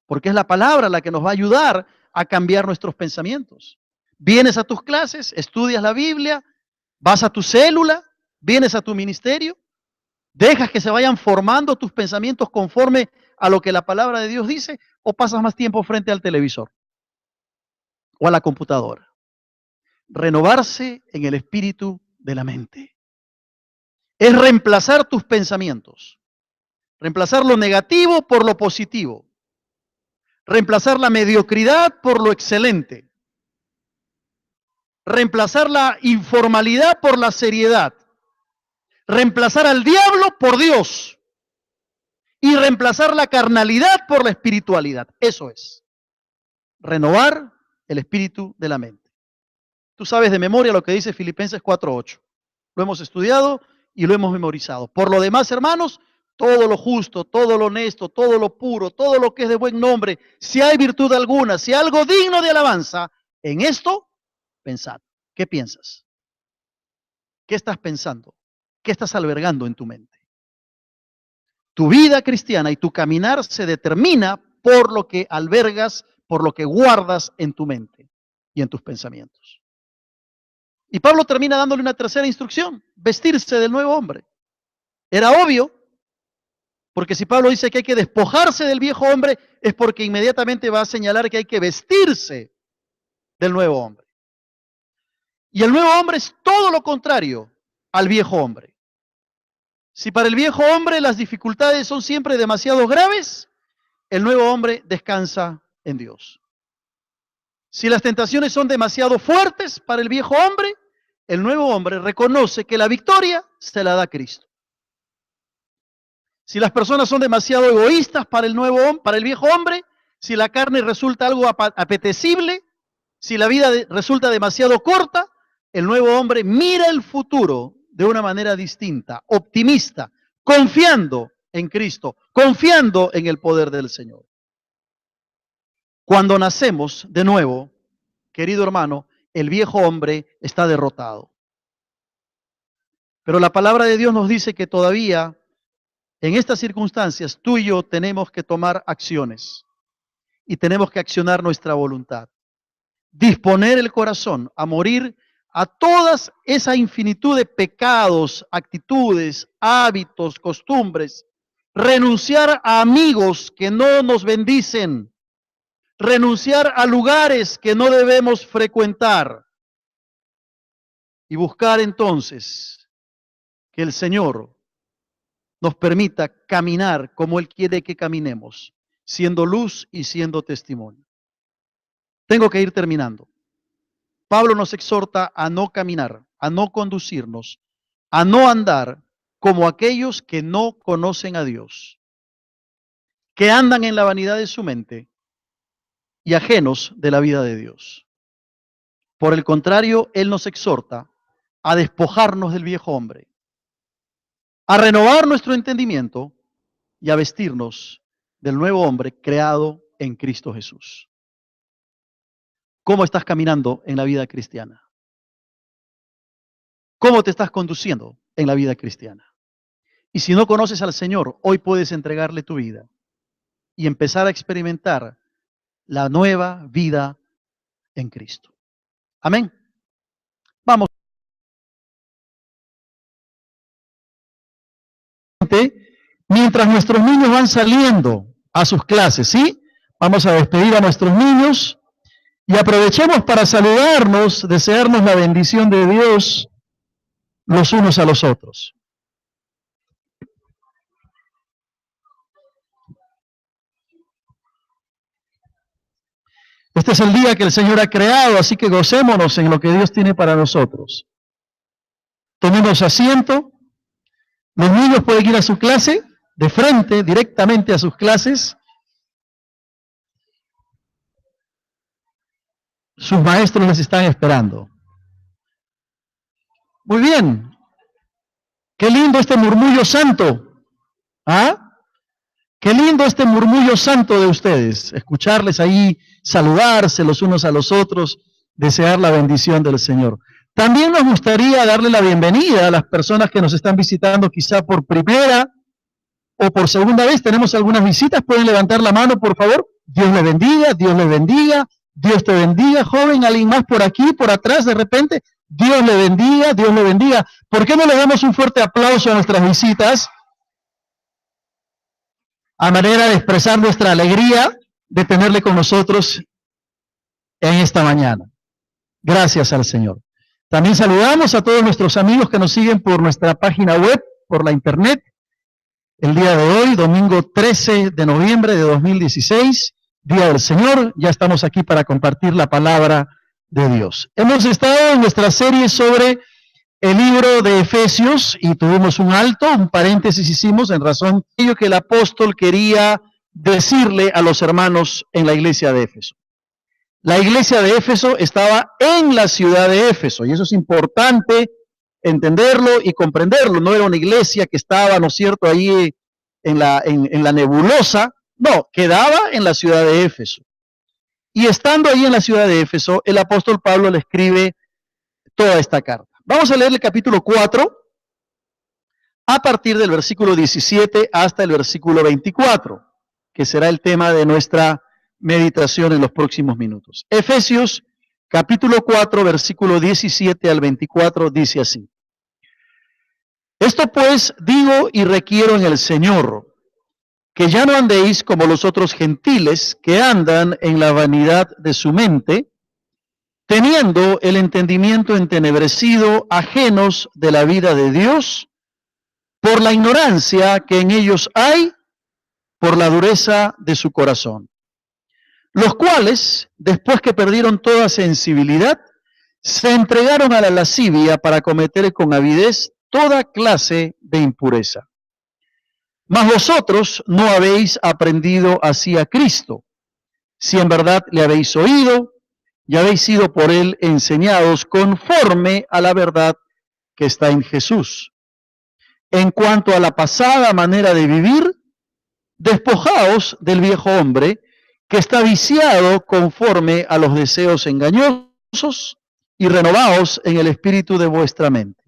Porque es la palabra la que nos va a ayudar a cambiar nuestros pensamientos. Vienes a tus clases, estudias la Biblia, vas a tu célula, vienes a tu ministerio, dejas que se vayan formando tus pensamientos conforme a lo que la palabra de Dios dice, o pasas más tiempo frente al televisor o a la computadora. Renovarse en el espíritu de la mente. Es reemplazar tus pensamientos. Reemplazar lo negativo por lo positivo. Reemplazar la mediocridad por lo excelente. Reemplazar la informalidad por la seriedad. Reemplazar al diablo por Dios. Y reemplazar la carnalidad por la espiritualidad. Eso es. Renovar el espíritu de la mente. Tú sabes de memoria lo que dice Filipenses 4:8. Lo hemos estudiado y lo hemos memorizado. Por lo demás, hermanos, todo lo justo, todo lo honesto, todo lo puro, todo lo que es de buen nombre, si hay virtud alguna, si hay algo digno de alabanza, en esto pensad. ¿Qué piensas? ¿Qué estás pensando? ¿Qué estás albergando en tu mente? Tu vida cristiana y tu caminar se determina por lo que albergas, por lo que guardas en tu mente y en tus pensamientos. Y Pablo termina dándole una tercera instrucción, vestirse del nuevo hombre. Era obvio, porque si Pablo dice que hay que despojarse del viejo hombre, es porque inmediatamente va a señalar que hay que vestirse del nuevo hombre. Y el nuevo hombre es todo lo contrario al viejo hombre. Si para el viejo hombre las dificultades son siempre demasiado graves, el nuevo hombre descansa en Dios. Si las tentaciones son demasiado fuertes para el viejo hombre, el nuevo hombre reconoce que la victoria se la da Cristo. Si las personas son demasiado egoístas para el viejo hombre, si la carne resulta algo apetecible, si la vida resulta demasiado corta, el nuevo hombre mira el futuro de una manera distinta, optimista, confiando en Cristo, confiando en el poder del Señor. Cuando nacemos de nuevo, querido hermano, el viejo hombre está derrotado. Pero la palabra de Dios nos dice que todavía en estas circunstancias tú y yo tenemos que tomar acciones y tenemos que accionar nuestra voluntad. Disponer el corazón a morir a todas esa infinitud de pecados, actitudes, hábitos, costumbres. Renunciar a amigos que no nos bendicen. Renunciar a lugares que no debemos frecuentar. Y buscar entonces que el Señor nos permita caminar como Él quiere que caminemos, siendo luz y siendo testimonio. Tengo que ir terminando. Pablo nos exhorta a no caminar, a no conducirnos, a no andar como aquellos que no conocen a Dios, que andan en la vanidad de su mente y ajenos de la vida de Dios. Por el contrario, Él nos exhorta a despojarnos del viejo hombre, a renovar nuestro entendimiento y a vestirnos del nuevo hombre creado en Cristo Jesús. ¿Cómo estás caminando en la vida cristiana? ¿Cómo te estás conduciendo en la vida cristiana? Y si no conoces al Señor, hoy puedes entregarle tu vida y empezar a experimentar la nueva vida en Cristo. Amén. Vamos. Mientras nuestros niños van saliendo a sus clases, ¿sí? Vamos a despedir a nuestros niños y aprovechemos para saludarnos, desearnos la bendición de Dios los unos a los otros. Este es el día que el Señor ha creado, así que gocémonos en lo que Dios tiene para nosotros. Tomemos asiento. Los niños pueden ir a su clase, de frente, directamente a sus clases. Sus maestros les están esperando. Muy bien. Qué lindo este murmullo santo. ¿Ah? Qué lindo este murmullo santo de ustedes, escucharles ahí, saludarse los unos a los otros, desear la bendición del Señor. También nos gustaría darle la bienvenida a las personas que nos están visitando quizá por primera o por segunda vez. Tenemos algunas visitas, pueden levantar la mano, por favor. Dios le bendiga, Dios le bendiga, Dios te bendiga, joven, alguien más por aquí, por atrás, de repente. Dios le bendiga, Dios le bendiga. ¿Por qué no le damos un fuerte aplauso a nuestras visitas? A manera de expresar nuestra alegría de tenerle con nosotros en esta mañana. Gracias al Señor. También saludamos a todos nuestros amigos que nos siguen por nuestra página web, por la internet. El día de hoy, domingo 13 de noviembre de 2016, Día del Señor, ya estamos aquí para compartir la palabra de Dios. Hemos estado en nuestra serie sobre el libro de Efesios y tuvimos un paréntesis hicimos en razón de ello que el apóstol quería decirle a los hermanos en la iglesia de Éfeso. La iglesia de Éfeso estaba en la ciudad de Éfeso y eso es importante entenderlo y comprenderlo. No era una iglesia que estaba, ¿no es cierto?, ahí en la nebulosa. No, quedaba en la ciudad de Éfeso. Y estando ahí en la ciudad de Éfeso, el apóstol Pablo le escribe toda esta carta. Vamos a leer el capítulo 4 a partir del versículo 17 hasta el versículo 24, que será el tema de nuestra meditación en los próximos minutos. Efesios capítulo 4, versículo 17 al 24, dice así. Esto pues digo y requiero en el Señor, que ya no andéis como los otros gentiles que andan en la vanidad de su mente, teniendo el entendimiento entenebrecido, ajenos de la vida de Dios, por la ignorancia que en ellos hay, por la dureza de su corazón. Los cuales, después que perdieron toda sensibilidad, se entregaron a la lascivia para cometer con avidez toda clase de impureza. Mas vosotros no habéis aprendido así a Cristo, si en verdad le habéis oído y habéis sido por él enseñados conforme a la verdad que está en Jesús. En cuanto a la pasada manera de vivir, despojaos del viejo hombre que está viciado conforme a los deseos engañosos y renovaos en el espíritu de vuestra mente.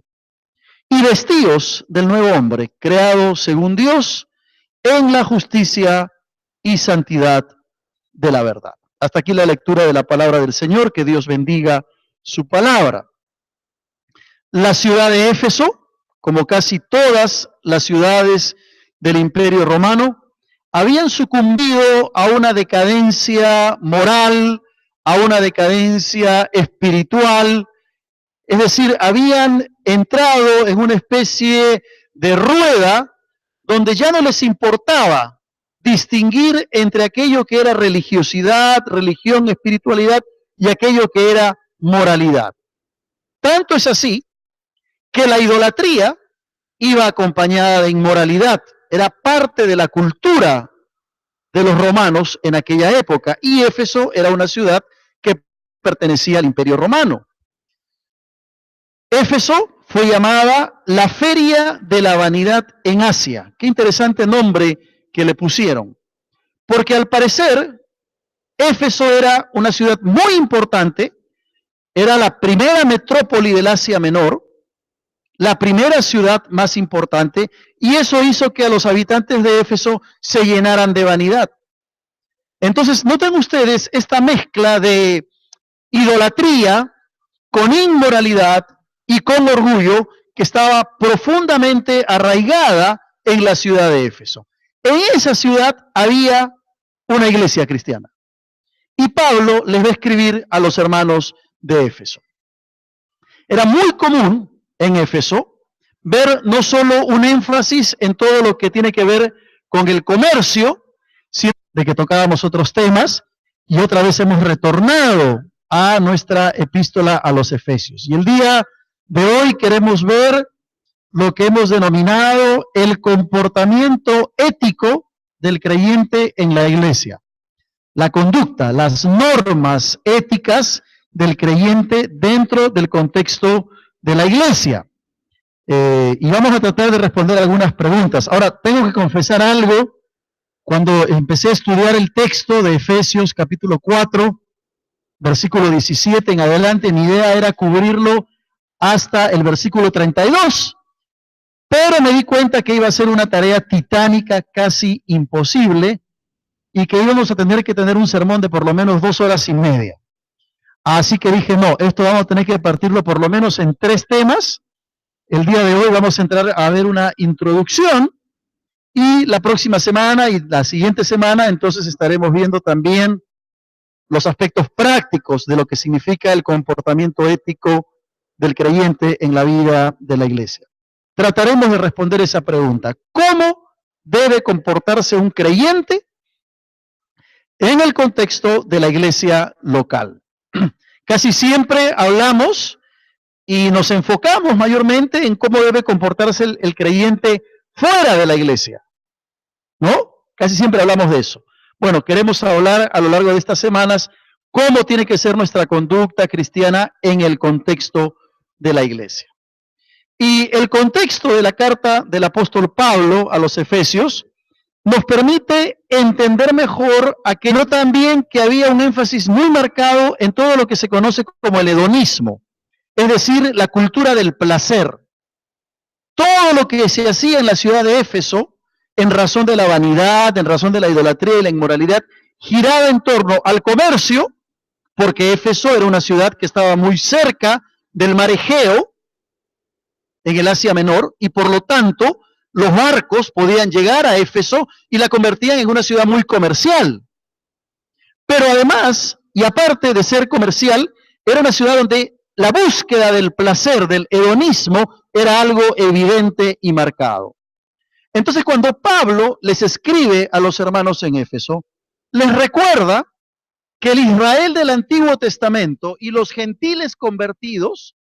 Y vestíos del nuevo hombre, creado según Dios, en la justicia y santidad de la verdad. Hasta aquí la lectura de la palabra del Señor, que Dios bendiga su palabra. La ciudad de Éfeso, como casi todas las ciudades del Imperio Romano, habían sucumbido a una decadencia moral, a una decadencia espiritual, es decir, habían entrado en una especie de rueda donde ya no les importaba distinguir entre aquello que era religiosidad, religión, espiritualidad y aquello que era moralidad. Tanto es así que la idolatría iba acompañada de inmoralidad, era parte de la cultura de los romanos en aquella época, y Éfeso era una ciudad que pertenecía al Imperio Romano. Éfeso fue llamada la Feria de la Vanidad en Asia. Qué interesante nombre que le pusieron, porque al parecer Éfeso era una ciudad muy importante, era la primera metrópoli del Asia Menor, la primera ciudad más importante, y eso hizo que a los habitantes de Éfeso se llenaran de vanidad. Entonces, noten ustedes esta mezcla de idolatría con inmoralidad y con orgullo que estaba profundamente arraigada en la ciudad de Éfeso. En esa ciudad había una iglesia cristiana. Y Pablo les va a escribir a los hermanos de Éfeso. Era muy común en Éfeso ver no solo un énfasis en todo lo que tiene que ver con el comercio, sino de que tocábamos otros temas, y otra vez hemos retornado a nuestra epístola a los Efesios. Y el día de hoy queremos ver lo que hemos denominado el comportamiento ético del creyente en la iglesia. La conducta, las normas éticas del creyente dentro del contexto de la iglesia. Y vamos a tratar de responder algunas preguntas. Ahora, tengo que confesar algo cuando empecé a estudiar el texto de Efesios capítulo 4, versículo 17 en adelante, mi idea era cubrirlo hasta el versículo 32, pero me di cuenta que iba a ser una tarea titánica, casi imposible, y que íbamos a tener que tener un sermón de por lo menos 2 horas y media. Así que dije, no, esto vamos a tener que partirlo por lo menos en 3 temas. El día de hoy vamos a entrar a ver una introducción, y la próxima semana y la siguiente semana entonces estaremos viendo también los aspectos prácticos de lo que significa el comportamiento ético del creyente en la vida de la iglesia. Trataremos de responder esa pregunta. ¿Cómo debe comportarse un creyente en el contexto de la iglesia local? Casi siempre hablamos y nos enfocamos mayormente en cómo debe comportarse el creyente fuera de la iglesia, ¿no? Casi siempre hablamos de eso. Bueno, queremos hablar a lo largo de estas semanas cómo tiene que ser nuestra conducta cristiana en el contexto de la iglesia. Y el contexto de la carta del apóstol Pablo a los Efesios nos permite entender mejor aquello también que había un énfasis muy marcado en todo lo que se conoce como el hedonismo, es decir, la cultura del placer. Todo lo que se hacía en la ciudad de Éfeso, en razón de la vanidad, en razón de la idolatría y la inmoralidad, giraba en torno al comercio, porque Éfeso era una ciudad que estaba muy cerca del mar Egeo, en el Asia Menor, y por lo tanto los barcos podían llegar a Éfeso y la convertían en una ciudad muy comercial. Pero además, y aparte de ser comercial, era una ciudad donde la búsqueda del placer, del hedonismo, era algo evidente y marcado. Entonces, cuando Pablo les escribe a los hermanos en Éfeso, les recuerda que el Israel del Antiguo Testamento y los gentiles convertidos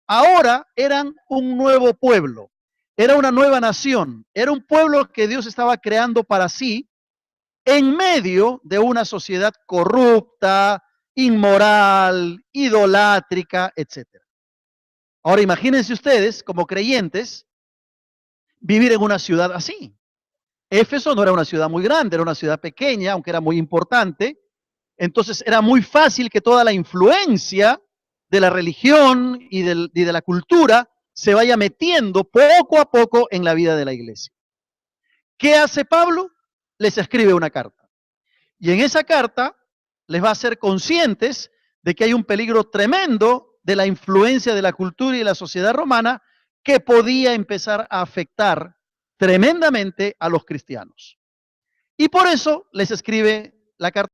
ahora eran un nuevo pueblo, era una nueva nación, era un pueblo que Dios estaba creando para sí en medio de una sociedad corrupta, inmoral, idolátrica, etc. Ahora imagínense ustedes, como creyentes, vivir en una ciudad así. Éfeso no era una ciudad muy grande, era una ciudad pequeña, aunque era muy importante. Entonces era muy fácil que toda la influencia de la religión y de la cultura se vaya metiendo poco a poco en la vida de la iglesia. ¿Qué hace Pablo? Les escribe una carta. Y en esa carta les va a hacer conscientes de que hay un peligro tremendo de la influencia de la cultura y la sociedad romana que podía empezar a afectar tremendamente a los cristianos. Y por eso les escribe la carta.